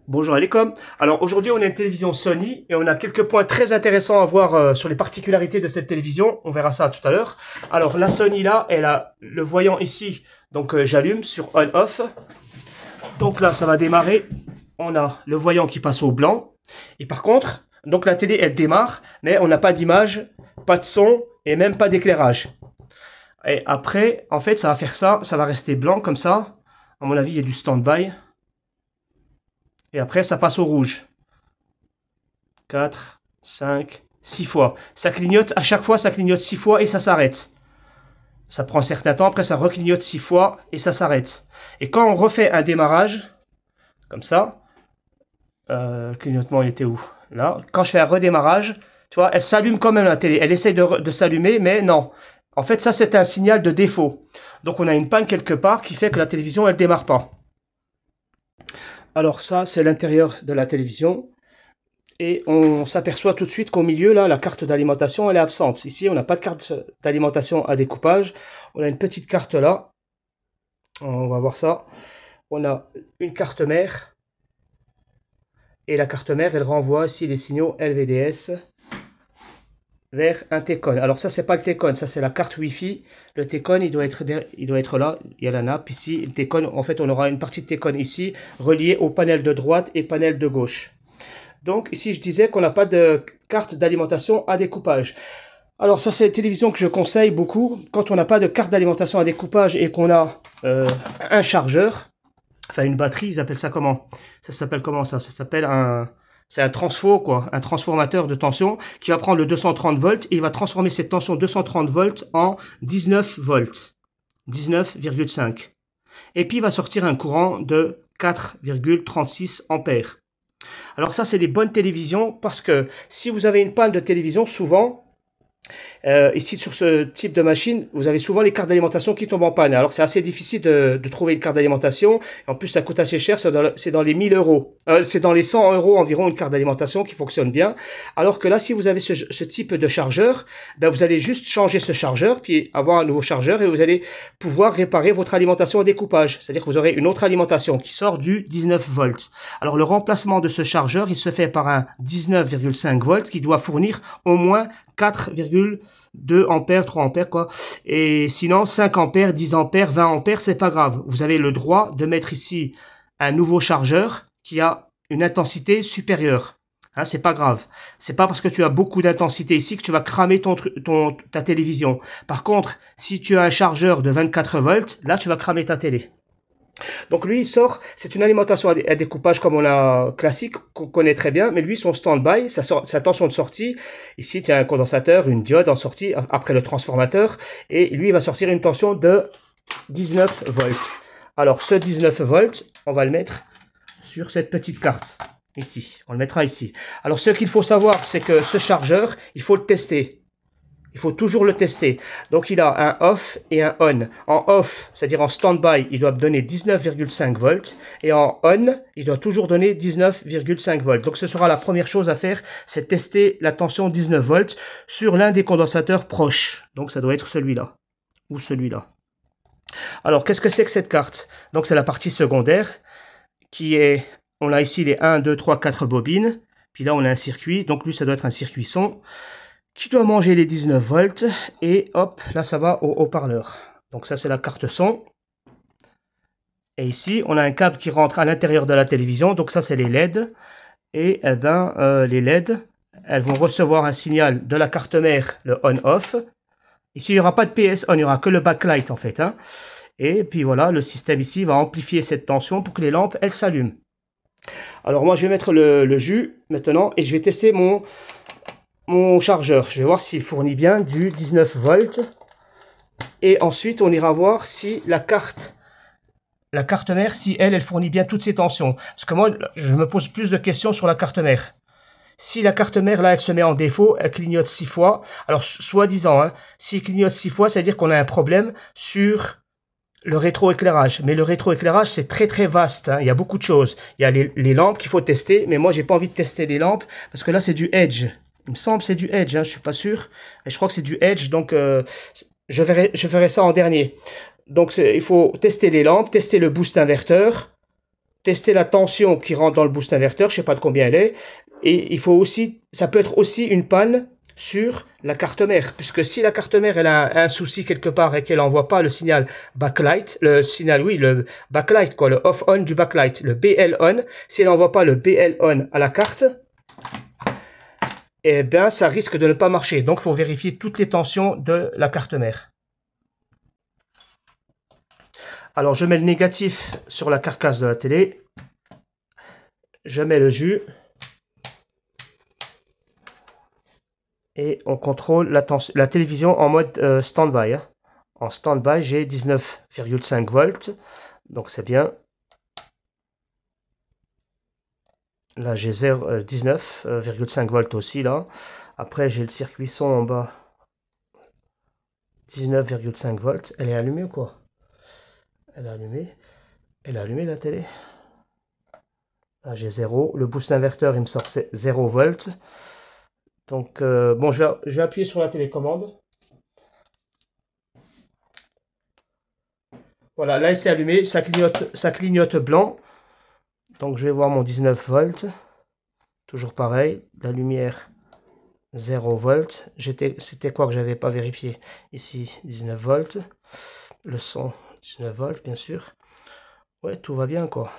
Bonjour Alécom. Alors aujourd'hui on a une télévision Sony et on a quelques points très intéressants à voir sur les particularités de cette télévision. On verra ça tout à l'heure. Alors la Sony là, elle a le voyant ici, donc j'allume sur on-off. Donc là ça va démarrer. On a le voyant qui passe au blanc. Et par contre, donc la télé elle démarre, mais on n'a pas d'image, pas de son et même pas d'éclairage. Et après, en fait ça va faire ça, ça va rester blanc comme ça. À mon avis il y a du stand-by. Et après, ça passe au rouge. 4, 5, 6 fois. Ça clignote, à chaque fois, ça clignote 6 fois et ça s'arrête. Ça prend un certain temps, après ça reclignote 6 fois et ça s'arrête. Et quand on refait un démarrage, comme ça, le clignotement il était où? Là. Quand je fais un redémarrage, tu vois, elle s'allume quand même la télé. Elle essaye de s'allumer, mais non. En fait, ça c'est un signal de défaut. Donc on a une panne quelque part qui fait que la télévision elle démarre pas. Alors ça, c'est l'intérieur de la télévision. Et on s'aperçoit tout de suite qu'au milieu, là, la carte d'alimentation, elle est absente. Ici, on n'a pas de carte d'alimentation à découpage. On a une petite carte là. On va voir ça. On a une carte mère. Et la carte mère, elle renvoie ici les signaux LVDS vers un T-Con. Alors ça, c'est pas le T-Con, ça c'est la carte Wi-Fi. Le T-Con, il doit être là. Il y a la nappe ici. Le T-Con, en fait, on aura une partie de T-Con ici, reliée au panel de droite et panel de gauche. Donc ici, je disais qu'on n'a pas de carte d'alimentation à découpage. Alors ça, c'est une télévision que je conseille beaucoup. Quand on n'a pas de carte d'alimentation à découpage et qu'on a un chargeur, enfin une batterie, ils appellent ça comment? Ça s'appelle comment ça? Ça s'appelle c'est un transfo, quoi, un transformateur de tension qui va prendre le 230 volts et il va transformer cette tension 230 volts en 19 volts, 19,5. Et puis il va sortir un courant de 4,36 ampères. Alors ça, c'est des bonnes télévisions parce que si vous avez une panne de télévision, souvent, ici sur ce type de machine, vous avez souvent les cartes d'alimentation qui tombent en panne. Alors c'est assez difficile de trouver une carte d'alimentation. En plus, ça coûte assez cher, c'est dans les 1000 euros. C'est dans les 100 euros environ une carte d'alimentation qui fonctionne bien. Alors que là, si vous avez ce type de chargeur, ben vous allez juste changer ce chargeur, puis avoir un nouveau chargeur et vous allez pouvoir réparer votre alimentation au découpage. C'est-à-dire que vous aurez une autre alimentation qui sort du 19 volts. Alors le remplacement de ce chargeur, il se fait par un 19,5 volts qui doit fournir au moins 4,2 ampères, 3 ampères quoi. Et sinon 5 ampères, 10 ampères, 20 ampères, c'est pas grave. Vous avez le droit de mettre ici un nouveau chargeur qui a une intensité supérieure. Hein, c'est pas grave. C'est pas parce que tu as beaucoup d'intensité ici que tu vas cramer ta télévision. Par contre, si tu as un chargeur de 24 volts, là tu vas cramer ta télé. Donc lui il sort, c'est une alimentation à découpage comme on a classique, qu'on connaît très bien, mais lui son stand-by, sa tension de sortie, ici tu as un condensateur, une diode en sortie après le transformateur, et lui il va sortir une tension de 19 volts. Alors ce 19 volts, on va le mettre sur cette petite carte, ici, on le mettra ici. Alors ce qu'il faut savoir, c'est que ce chargeur, il faut le tester. Il faut toujours le tester. Donc il a un off et un on. En off, c'est-à-dire en stand-by, il doit donner 19,5 volts. Et en on, il doit toujours donner 19,5 volts. Donc ce sera la première chose à faire, c'est tester la tension 19 volts sur l'un des condensateurs proches. Donc ça doit être celui-là. Ou celui-là. Alors qu'est-ce que c'est que cette carte? Donc c'est la partie secondaire qui est... On a ici les 1, 2, 3, 4 bobines. Puis là on a un circuit. Donc lui ça doit être un circuit son qui doit manger les 19 volts, et hop, là ça va au haut-parleur. Donc ça c'est la carte son. Et ici, on a un câble qui rentre à l'intérieur de la télévision, donc ça c'est les LED. Et eh ben, les LED, elles vont recevoir un signal de la carte mère, le on-off. Ici, il n'y aura pas de PS-on, il n'y aura que le backlight en fait. Hein. Et puis voilà, le système ici va amplifier cette tension pour que les lampes, elles s'allument. Alors moi, je vais mettre le jus maintenant, et je vais tester mon chargeur. Je vais voir s'il fournit bien du 19 volts. Et ensuite, on ira voir si la carte mère, si elle fournit bien toutes ces tensions. Parce que moi, je me pose plus de questions sur la carte mère. Si la carte mère, là, elle se met en défaut, elle clignote 6 fois. Alors, soi-disant, hein, s'il clignote 6 fois, c'est-à-dire qu'on a un problème sur le rétroéclairage. Mais le rétroéclairage, c'est très très vaste. Hein. Il y a beaucoup de choses. Il y a les lampes qu'il faut tester. Mais moi, j'ai pas envie de tester les lampes parce que là, c'est du Edge. Il me semble que c'est du Edge, hein, je suis pas sûr. Mais je crois que c'est du Edge, donc je ferai ça en dernier. Donc il faut tester les lampes, tester le boost inverteur. tester la tension qui rentre dans le boost inverteur, je sais pas de combien elle est, et il faut aussi, ça peut être aussi une panne sur la carte mère, puisque si la carte mère elle a un souci quelque part et qu'elle envoie pas le signal backlight, le signal oui, le backlight quoi, le off-on du backlight, le BL-on, si elle envoie pas le BL-on à la carte, eh bien ça risque de ne pas marcher. Donc il faut vérifier toutes les tensions de la carte mère. Alors je mets le négatif sur la carcasse de la télé, je mets le jus. Et on contrôle la télévision en mode stand-by. Hein. En stand-by, j'ai 19,5 volts. Donc c'est bien. Là, j'ai 19,5 volts aussi. Là. Après, j'ai le circuit son en bas. 19,5 volts. Elle est allumée ou quoi? Elle est allumée. Elle est allumée la télé. Là, j'ai 0. Le boost inverteur, il me sort 0 volts. Donc, bon, je vais appuyer sur la télécommande. Voilà, là, il s'est allumé. Ça clignote blanc. Donc, je vais voir mon 19 volts. Toujours pareil. La lumière, 0 volts. C'était quoi que j'avais pas vérifié? Ici, 19 volts. Le son, 19 volts, bien sûr. Ouais, tout va bien, quoi.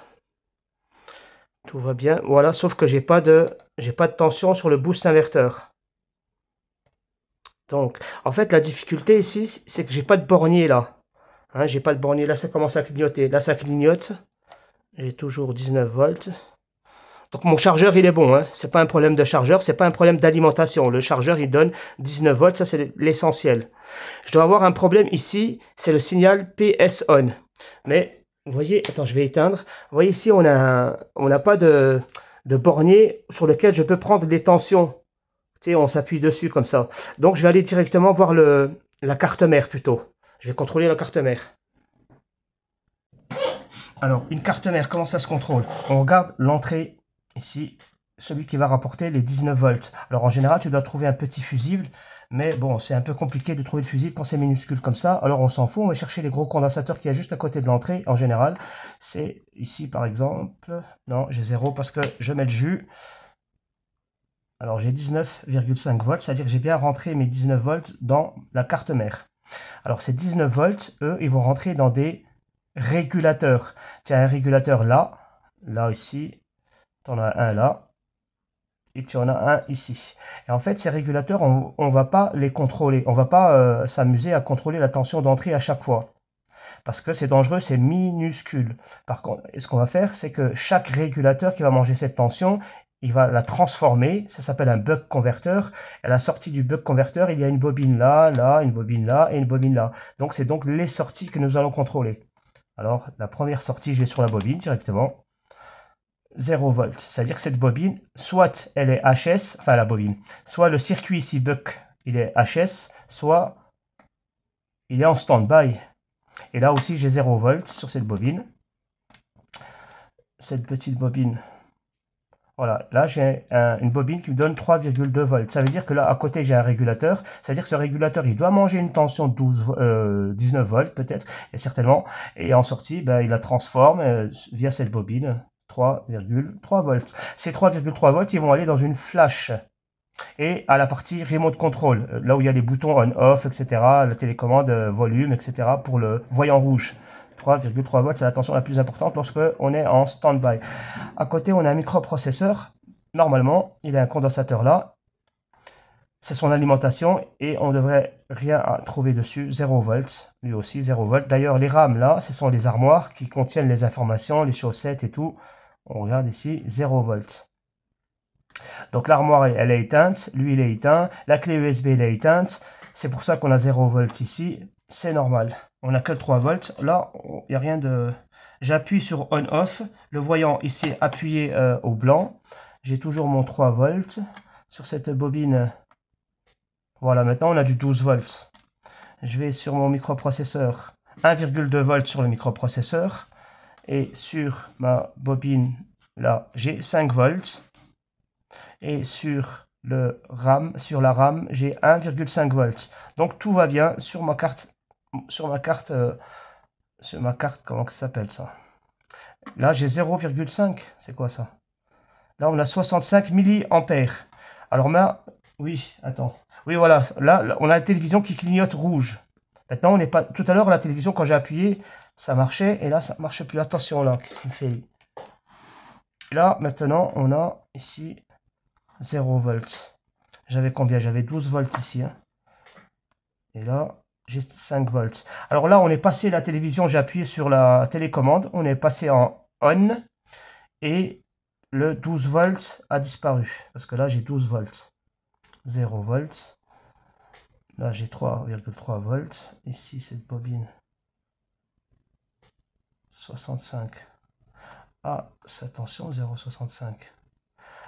Tout va bien. Voilà, sauf que j'ai pas de tension sur le boost inverteur. Donc, en fait, la difficulté ici, c'est que j'ai pas de bornier là. Hein, j'ai pas de bornier. Là, ça commence à clignoter. Là, ça clignote. J'ai toujours 19 volts. Donc, mon chargeur, il est bon. Hein. C'est pas un problème de chargeur. C'est pas un problème d'alimentation. Le chargeur, il donne 19 volts. Ça, c'est l'essentiel. Je dois avoir un problème ici. C'est le signal PS on. Mais, vous voyez, attends, je vais éteindre. Vous voyez ici, on n'a pas de bornier sur lequel je peux prendre les tensions. Tu sais, on s'appuie dessus comme ça. Donc, je vais aller directement voir la carte mère plutôt. Je vais contrôler la carte mère. Alors, une carte mère, comment ça se contrôle? On regarde l'entrée ici, celui qui va rapporter les 19 volts. Alors, en général, tu dois trouver un petit fusible. Mais bon, c'est un peu compliqué de trouver le fusible quand c'est minuscule comme ça. Alors, on s'en fout. On va chercher les gros condensateurs qu'il y a juste à côté de l'entrée. En général, c'est ici, par exemple. Non, j'ai 0 parce que je mets le jus. Alors, j'ai 19,5 volts. C'est-à-dire que j'ai bien rentré mes 19 volts dans la carte mère. Alors, ces 19 volts, eux, ils vont rentrer dans des régulateurs. Tu as un régulateur là, là ici, tu en as un là, et tu en as un ici. Et en fait, ces régulateurs, on ne va pas les contrôler. On ne va pas s'amuser à contrôler la tension d'entrée à chaque fois. Parce que c'est dangereux, c'est minuscule. Par contre, ce qu'on va faire, c'est que chaque régulateur qui va manger cette tension, il va la transformer, ça s'appelle un buck converteur. À la sortie du buck converteur, il y a une bobine là, là, une bobine là et une bobine là. Donc c'est donc les sorties que nous allons contrôler. Alors la première sortie, je vais sur la bobine directement. 0 volts, c'est-à-dire que cette bobine, soit elle est HS, enfin la bobine, soit le circuit ici buck, il est HS, soit il est en stand-by. Et là aussi j'ai 0 volts sur cette bobine. Cette petite bobine. Voilà, là j'ai une bobine qui me donne 3,2 volts. Ça veut dire que là à côté j'ai un régulateur. C'est-à-dire que ce régulateur il doit manger une tension de 19 volts peut-être, et certainement. Et en sortie, ben, il la transforme via cette bobine 3,3 volts. Ces 3,3 volts ils vont aller dans une flash. Et à la partie remote control, là où il y a les boutons on-off, etc., la télécommande, volume, etc., pour le voyant rouge. 3,3 volts, c'est la tension la plus importante lorsque on est en stand-by. À côté, on a un microprocesseur. Normalement, il a un condensateur là. C'est son alimentation et on ne devrait rien à trouver dessus. 0 volts, lui aussi 0 volts. D'ailleurs, les rames là, ce sont les armoires qui contiennent les informations, les chaussettes et tout. On regarde ici, 0 volts. Donc l'armoire, elle est éteinte, lui il est éteint, la clé USB elle est éteinte, c'est pour ça qu'on a 0 volts ici, c'est normal. On n'a que 3 volts, là il n'y a rien de... J'appuie sur on-off, le voyant ici appuyé au blanc, j'ai toujours mon 3 volts sur cette bobine. Voilà, maintenant on a du 12 volts. Je vais sur mon microprocesseur, 1,2 volts sur le microprocesseur, et sur ma bobine, là j'ai 5 volts. Et sur la RAM, j'ai 1,5 volts. Donc tout va bien sur ma carte, comment ça s'appelle ça? Là, j'ai 0,5. C'est quoi ça? Là, on a 65 milliampères. Alors là, oui, attends. Oui, voilà. Là, on a la télévision qui clignote rouge. Maintenant, on n'est pas. Tout à l'heure, la télévision, quand j'ai appuyé, ça marchait. Et là, ça ne marche plus. Attention, là. Qu'est-ce qu'il me fait? Et là, maintenant, on a ici 0 volts. J'avais combien? J'avais 12 volts ici. Hein. Et là, j'ai 5 volts. Alors là, on est passé la télévision. J'ai appuyé sur la télécommande. On est passé en on. Et le 12 volts a disparu. Parce que là, j'ai 12 volts. 0 volts. Là, j'ai 3,3 volts. Ici, cette bobine. 65. Ah, sa tension, 0,65.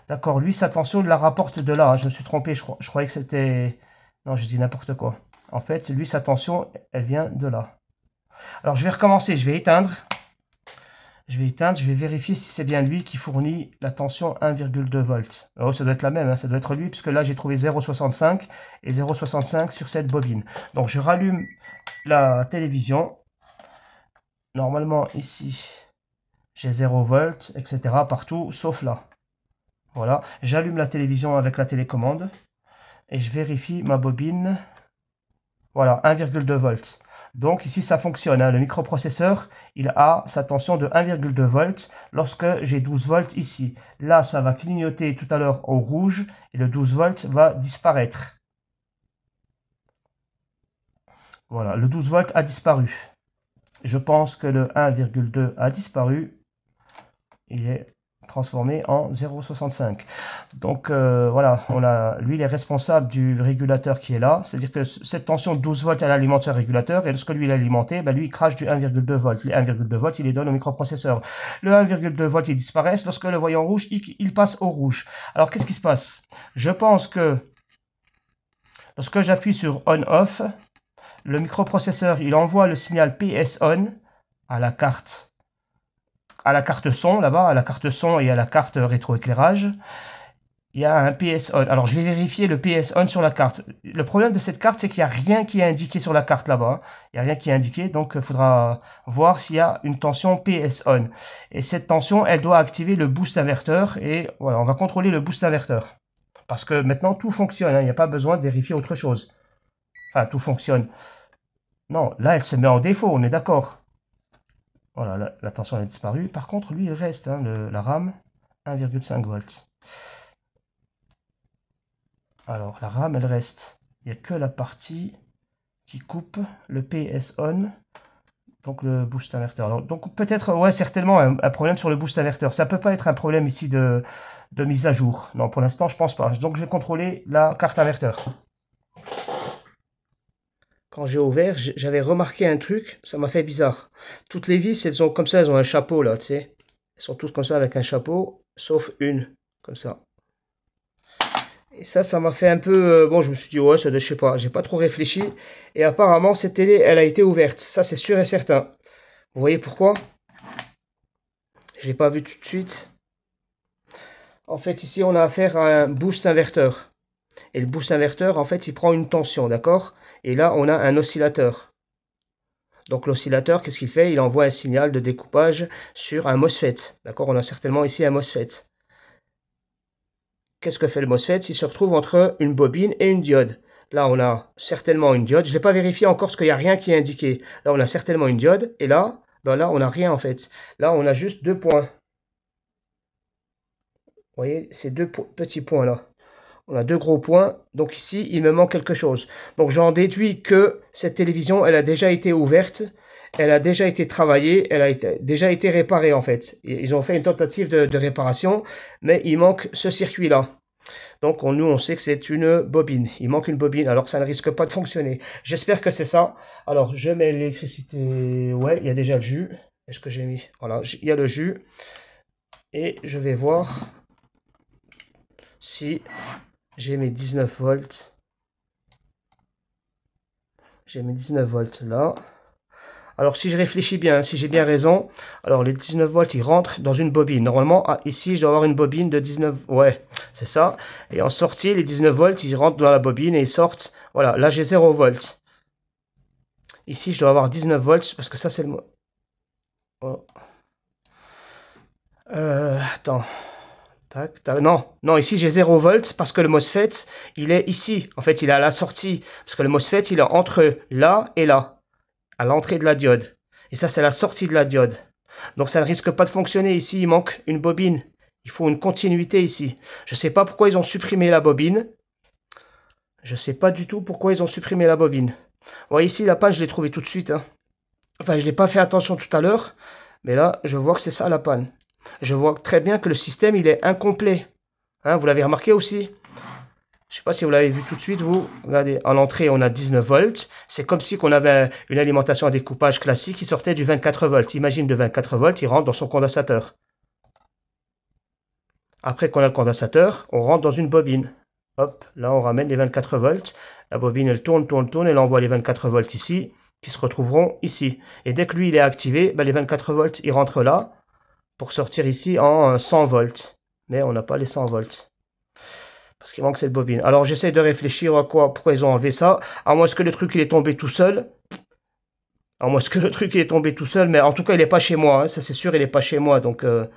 D'accord, lui, sa tension, il la rapporte de là. Hein. Je me suis trompé, je croyais que c'était... Non, je dis n'importe quoi. En fait, lui, sa tension, elle vient de là. Alors, je vais recommencer. Je vais éteindre. Je vais vérifier si c'est bien lui qui fournit la tension 1,2 volts. Oh, ça doit être la même, hein, ça doit être lui, puisque là j'ai trouvé 0,65 et 0,65 sur cette bobine. Donc je rallume la télévision. Normalement ici, j'ai 0 volts, etc. partout, sauf là. Voilà, j'allume la télévision avec la télécommande et je vérifie ma bobine. Voilà, 1,2 volts. Donc ici ça fonctionne, hein. Le microprocesseur il a sa tension de 1,2 volts lorsque j'ai 12 volts ici. Là ça va clignoter tout à l'heure au rouge et le 12 volts va disparaître. Voilà, le 12 volts a disparu. Je pense que le 1,2 a disparu. Il est transformé en 0,65. Donc voilà, lui il est responsable du régulateur qui est là, c'est-à-dire que cette tension de 12 volts elle alimente le régulateur et lorsque lui il est alimenté, ben, lui il crache du 1,2 volts. Les 1,2 volts il les donne au microprocesseur. Le 1,2 volts il disparaît, lorsque le voyant rouge il passe au rouge. Alors qu'est-ce qui se passe? Je pense que lorsque j'appuie sur on-off, le microprocesseur il envoie le signal PS on à la carte son là-bas, à la carte son et à la carte rétroéclairage. Il y a un PS on. Alors je vais vérifier le PS on sur la carte. Le problème de cette carte, c'est qu'il n'y a rien qui est indiqué sur la carte là-bas. Il n'y a rien qui est indiqué, donc il faudra voir s'il y a une tension PS on. Et cette tension, elle doit activer le boost inverteur. Et voilà, on va contrôler le boost inverteur. Parce que maintenant, tout fonctionne. Hein, il n'y a pas besoin de vérifier autre chose. Enfin, tout fonctionne. Non, là, elle se met en défaut, on est d'accord. Voilà, la tension a disparu. Par contre, lui, il reste, hein, la RAM, 1,5 volts. Alors, la RAM, elle reste. Il n'y a que la partie qui coupe le PS on, donc le boost inverteur. Alors, donc, peut-être, ouais, certainement un problème sur le boost inverteur. Ça ne peut pas être un problème ici de mise à jour. Non, pour l'instant, je pense pas. Donc, je vais contrôler la carte inverteur. Quand j'ai ouvert, j'avais remarqué un truc, ça m'a fait bizarre. Toutes les vis, elles ont comme ça, elles ont un chapeau là, tu sais. Elles sont toutes comme ça avec un chapeau, sauf une, comme ça. Et ça m'a fait un peu... bon, je me suis dit, ouais, je sais pas, j'ai pas trop réfléchi. Et apparemment, cette télé, elle a été ouverte. Ça, c'est sûr et certain. Vous voyez pourquoi? Je l'ai pas vu tout de suite. En fait, ici, on a affaire à un boost inverteur. Et le boost inverteur, en fait, il prend une tension, d'accord? Et là, on a un oscillateur. Donc l'oscillateur, qu'est-ce qu'il fait? Il envoie un signal de découpage sur un MOSFET. D'accord? On a certainement ici un MOSFET. Qu'est-ce que fait le MOSFET? Il se retrouve entre une bobine et une diode. Là, on a certainement une diode. Je ne l'ai pas vérifié encore parce qu'il n'y a rien qui est indiqué. Là, on a certainement une diode. Et là, ben là, on n'a rien en fait. Là, on a juste deux points. Vous voyez, ces deux petits points là. On a deux gros points, donc ici, il me manque quelque chose. Donc j'en déduis que cette télévision, elle a déjà été ouverte, elle a déjà été travaillée, elle a déjà été réparée en fait. Ils ont fait une tentative de réparation, mais il manque ce circuit-là. Donc nous, on sait que c'est une bobine. Il manque une bobine, alors ça ne risque pas de fonctionner. J'espère que c'est ça. Alors je mets l'électricité, ouais, il y a déjà le jus. Est-ce que j'ai mis? Voilà, il y a le jus. Et je vais voir si... j'ai mes 19 volts. J'ai mes 19 volts là. Alors si je réfléchis bien, si j'ai bien raison, alors les 19 volts ils rentrent dans une bobine. Normalement, ici je dois avoir une bobine de 19... ouais, c'est ça. Et en sortie, les 19 volts ils rentrent dans la bobine et ils sortent. Voilà, là j'ai 0 volts. Ici je dois avoir 19 volts parce que ça c'est le... oh. Attends. Tac, tac. Non, non, ici j'ai 0 volts parce que le MOSFET, il est ici. En fait, il est à la sortie. Parce que le MOSFET, il est entre là et là. À l'entrée de la diode. Et ça, c'est la sortie de la diode. Donc ça ne risque pas de fonctionner. Ici, il manque une bobine. Il faut une continuité ici. Je ne sais pas pourquoi ils ont supprimé la bobine. Je ne sais pas du tout pourquoi ils ont supprimé la bobine. Vous voyez ici, la panne, je l'ai trouvée tout de suite. Hein. Enfin, je n'ai pas fait attention tout à l'heure. Mais là, je vois que c'est ça la panne. Je vois très bien que le système, il est incomplet. Hein, vous l'avez remarqué aussi? Je ne sais pas si vous l'avez vu tout de suite, vous. Regardez, en entrée, on a 19 volts. C'est comme si on avait une alimentation à découpage classique qui sortait du 24 volts. Imagine de 24 volts, il rentre dans son condensateur. Après qu'on a le condensateur, on rentre dans une bobine. Hop, là, on ramène les 24 volts. La bobine, elle tourne, tourne, tourne. Elle envoie les 24 volts ici, qui se retrouveront ici. Et dès que lui, il est activé, ben, les 24 volts, ils rentrent là, pour sortir ici en 100 volts. Mais on n'a pas les 100 volts. Parce qu'il manque cette bobine. Alors j'essaie de réfléchir à pourquoi ils ont enlevé ça. À moins que le truc il est tombé tout seul. À moins que le truc il est tombé tout seul. Mais en tout cas il n'est pas chez moi. Hein. Ça c'est sûr, il n'est pas chez moi. Donc une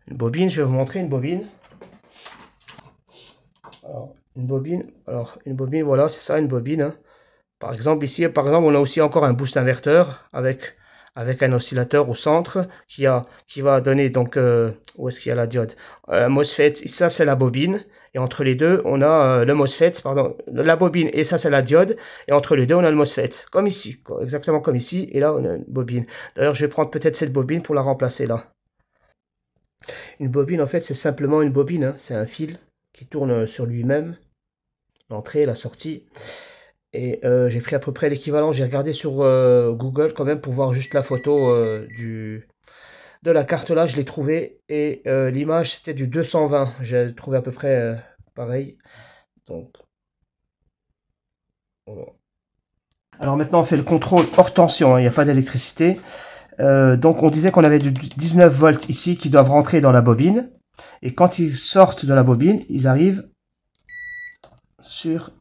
bobine, je vais vous montrer une bobine. Alors une bobine, voilà, c'est ça une bobine. Hein. Par exemple ici, on a aussi encore un boost inverteur avec un oscillateur au centre qui va donner donc où est-ce qu'il y a la diode, MOSFET. Ça c'est la bobine. Et entre les deux, on a le MOSFET, pardon, la bobine, et ça c'est la diode. Et entre les deux, on a le MOSFET, comme ici, quoi, exactement comme ici. Et là, on a une bobine. D'ailleurs, je vais prendre peut-être cette bobine pour la remplacer là. Une bobine, en fait, c'est simplement une bobine. Hein. C'est un fil qui tourne sur lui-même. L'entrée, la sortie. Et j'ai pris à peu près l'équivalent. J'ai regardé sur Google quand même pour voir juste la photo de la carte là, je l'ai trouvé. Et l'image, c'était du 220. J'ai trouvé à peu près pareil. Donc, voilà. Alors maintenant, on fait le contrôle hors tension. Hein, il n'y a pas d'électricité. Donc, on disait qu'on avait du 19 volts ici qui doivent rentrer dans la bobine. Et quand ils sortent de la bobine, ils arrivent sur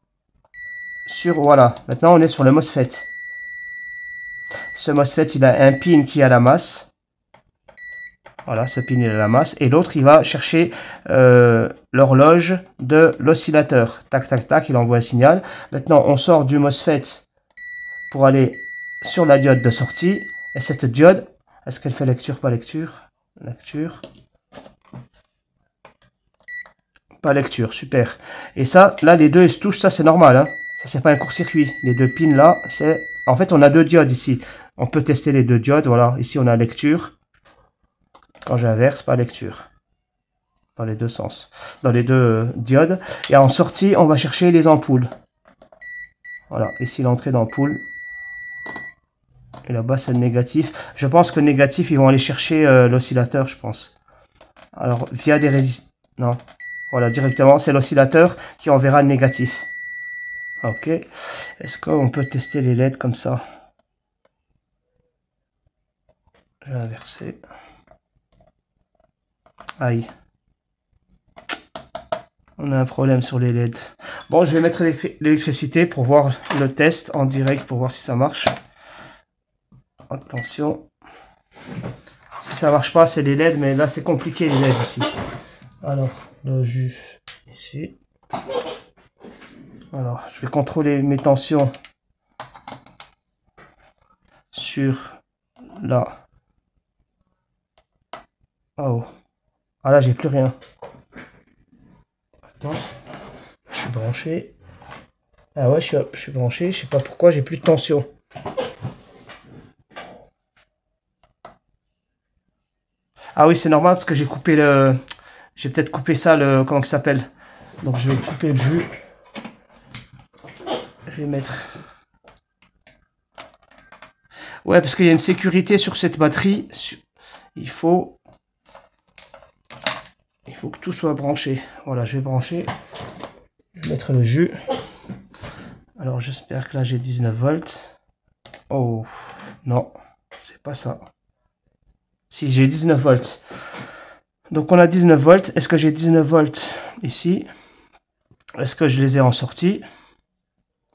voilà. Maintenant, on est sur le MOSFET. Ce MOSFET, il a un pin qui a la masse. Voilà, ce pin il a la masse. Et l'autre, il va chercher l'horloge de l'oscillateur. Tac, tac, tac, il envoie un signal. Maintenant, on sort du MOSFET pour aller sur la diode de sortie. Et cette diode, est-ce qu'elle fait lecture, pas lecture? Lecture. Pas lecture, super. Et ça, là, les deux, ils se touchent, ça, c'est normal. Hein. Ça, c'est pas un court-circuit. Les deux pins, là, c'est... En fait, on a deux diodes ici. On peut tester les deux diodes. Voilà, ici, on a lecture. Quand j'inverse, pas lecture. Dans les deux sens. Dans les deux diodes. Et en sortie, on va chercher les ampoules. Voilà, ici, l'entrée d'ampoule. Et là-bas, c'est le négatif. Je pense que le négatif, ils vont aller chercher l'oscillateur, je pense. Alors, via des résisteurs... Non. Voilà, directement, c'est l'oscillateur qui enverra le négatif. Ok. Est-ce qu'on peut tester les LED comme ça? Je vais inverser. Aïe. On a un problème sur les LED. Bon, je vais mettre l'électricité pour voir le test en direct, pour voir si ça marche. Attention. Si ça marche pas, c'est les LED, mais là, c'est compliqué les LED ici. Alors, le jus ici. Alors, je vais contrôler mes tensions sur là. Oh. Ah là, j'ai plus rien. Attends. Je suis branché. Ah ouais, je suis branché. Je sais pas pourquoi, j'ai plus de tension. Ah oui, c'est normal parce que j'ai coupé le... J'ai peut-être coupé ça, le... Comment ça s'appelle? Donc je vais couper le jus. Je vais mettre... Ouais, parce qu'il y a une sécurité sur cette batterie. Il faut que tout soit branché. Voilà, je vais brancher. Je vais mettre le jus. Alors j'espère que là j'ai 19 volts. Oh, non, c'est pas ça. Si, j'ai 19 volts. Donc on a 19 volts. Est-ce que j'ai 19 volts ici? Est-ce que je les ai en sortie?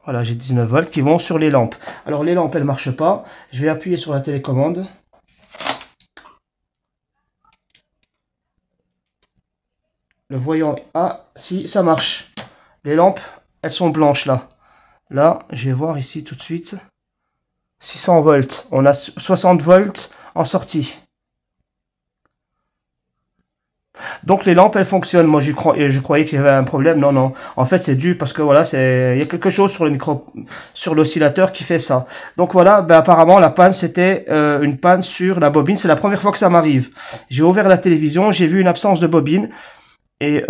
Voilà, j'ai 19 volts qui vont sur les lampes. Alors les lampes, elles ne marchent pas. Je vais appuyer sur la télécommande. Le voyant... Ah, si, ça marche. Les lampes, elles sont blanches, là. Là, je vais voir ici tout de suite. 600 volts. On a 60 volts en sortie. Donc les lampes elles fonctionnent. Moi je croyais qu'il y avait un problème. Non non. En fait c'est dû parce que voilà il y a quelque chose sur le sur l'oscillateur qui fait ça. Donc voilà. Ben, apparemment la panne c'était une panne sur la bobine. C'est la première fois que ça m'arrive. J'ai ouvert la télévision, j'ai vu une absence de bobine et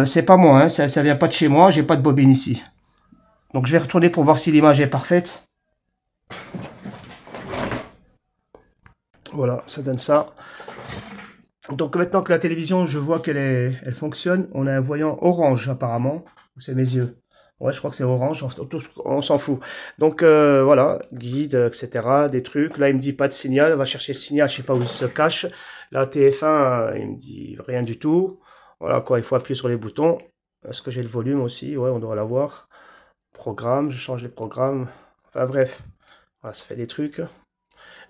c'est pas moi. Hein, ça vient pas de chez moi. J'ai pas de bobine ici. Donc je vais retourner pour voir si l'image est parfaite. Voilà, ça donne ça. Donc maintenant que la télévision, je vois elle fonctionne, on a un voyant orange apparemment. C'est mes yeux. Ouais, je crois que c'est orange, on s'en fout. Donc voilà, guide, etc. Des trucs. Là, il me dit pas de signal, on va chercher le signal, je sais pas où il se cache. Là, TF1, il me dit rien du tout. Voilà quoi, il faut appuyer sur les boutons. Est-ce que j'ai le volume aussi? Ouais, on doit l'avoir. Programme, je change les programmes. Enfin bref, voilà, ça fait des trucs.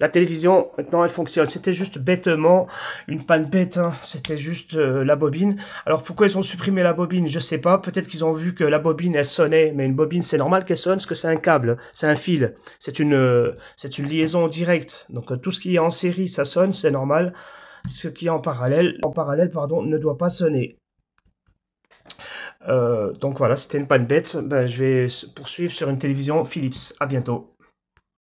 La télévision, maintenant, elle fonctionne. C'était juste bêtement une panne bête. Hein. C'était juste la bobine. Alors, pourquoi ils ont supprimé la bobine? Je sais pas. Peut-être qu'ils ont vu que la bobine, elle sonnait. Mais une bobine, c'est normal qu'elle sonne parce que c'est un câble. C'est un fil. C'est une liaison directe. Donc, tout ce qui est en série, ça sonne. C'est normal. Ce qui est en parallèle, pardon, ne doit pas sonner. Donc voilà, c'était une panne bête. Ben, je vais poursuivre sur une télévision Philips. À bientôt.